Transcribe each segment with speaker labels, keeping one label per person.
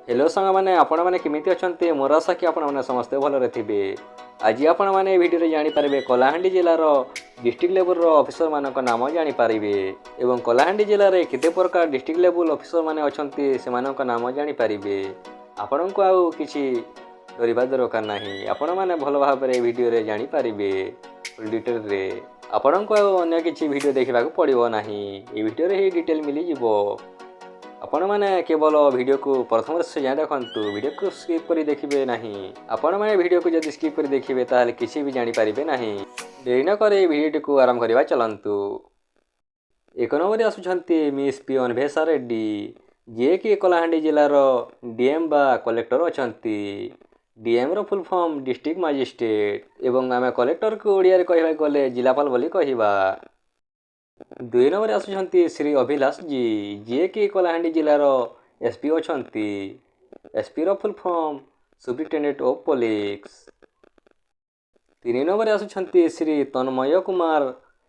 Speaker 1: Hello सांग मैंने आपण मैंने केमिति अछंती मोर आशा कि आपण मैंने समस्ते भलरे थिबे। आज आपण मैंने वीडियो जानि पारिबे कलाहांडी जिल्लार डिस्ट्रिक्ट लेवल ऑफिसर मानक नाम जानि पारिबे एवं कलाहांडी जिल्ला रे केते प्रकार डिस्ट्रिक्ट लेवल ऑफिसर माने अछंती से मानक नाम जानि पारिबे। आपण को आउ किछि डरिबा दरकार नाही, आपण माने भल भाबरे वीडियो रे जानि पारिबे फुल डिटेल रे। आपण को आउ अन्य किछि वीडियो देखिबा को पड़िबो नाही, ए वीडियो रे ही डिटेल मिली जिवो। आपण मैंने केवल वीडियो को प्रथम से जाए देखु, वीडियो को स्किप कर देखिए ना। आपण मैंने वीडियो को जब स्किप कर देखिए ताहले किसी भी जानी पारिबे नाही। देरी न करे वीडियो को आरंभ करवा चलंतु। एक नंबर आसुछंती मिस पियन भेसा रेड्डी, जे कि कलाहांडी जिलार डीएम बा कलेक्टर अछंती। डीएम रो फुल फॉर्म डिस्ट्रिक्ट मजिस्ट्रेट एवं आमे कलेक्टर को ओडिया रे कहबा गले जिलापाल बोली कहिबा। दुई नंबर आसुछंती श्री अभिलाष जी, जे कि कलाहांडी जिलार एसपी अछंती। एसपी रो full form superintendent of police. तीन नंबर आसुछंती श्री तन्मय कुमार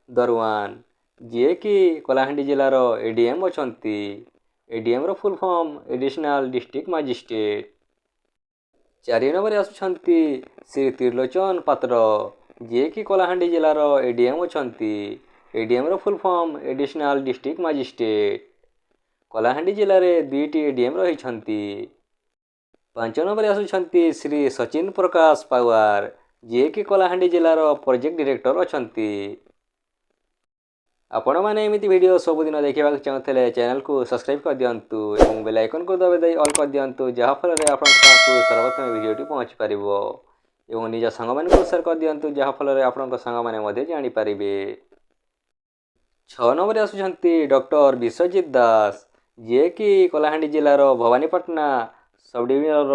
Speaker 1: दरवान, जे कि कलाहांडी जिलार एडीएम अछंती। एडीएम रो full form additional district magistrate. चार नंबर आसुछंती श्री त्रिलोचन पात्र, जे कि कलाहांडी जिलार एडीएम अछंती। एडीएम रो full form additional district magistrate. Kalahandi जिले में दुईटी एडीएम रही। पांच नंबर आसुछंती श्री सचिन प्रकाश पावार, जे कि कलाहांडी जिलार प्रोजेक्ट डायरेक्टर अछंती। आपण मैंने एमती वीडियो सबुदिन देखा चाहते चैनल को सब्सक्राइब कर दिंतु और बेल आइकन को दबाई ऑल कर दिंतु, जहाँफल आप सर्वप्रथम वीडियो पहुँची पार और निज सांग मान सेयार कर दिंतु, जहाँफल आप सांग मैंने जानीपर। 6 नंबर आसुछंती डॉक्टर विश्वजीत दास, जे कि कलाहांडी जिलार भवानीपाटना सब डिविजन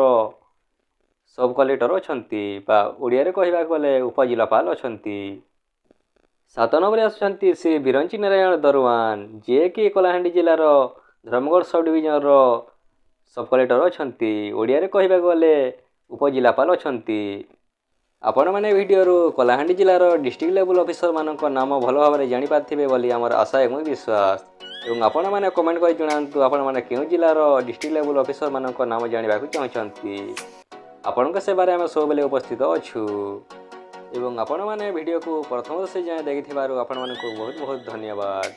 Speaker 1: सब कलेक्टर अछंती बा ओडिया रे कहबा गले उपजिलापाल अछंती। 7 नंबर आसुछंती श्री बिरंची नारायण दरवान, जे कि कलाहांडी जिलार धर्मगढ़ सब डिविजन सब कलेक्टर अछंती। ओडिया रे कहबा गले उपजिलापाल अछंती। आपण मैंने वीडियो कलाहांडी जिलार डिस्ट्रिक्ट लेवल ऑफिसर मानक नाम भल भाव में जापारे बोली आमर आशा एवं विश्वास। और आपण मैंने कमेंट कर जनातु आपण मैंने क्यों जिलार डिस्ट्रिक्ट लेवल ऑफिसर मानक नाम जानवा चाहती। आपण सेवार आम सब बेले उपस्थित अच्छु एवं आपण मैंने वीडियो को प्रथम से जाए देखि आपण मानक बहुत बहुत धन्यवाद।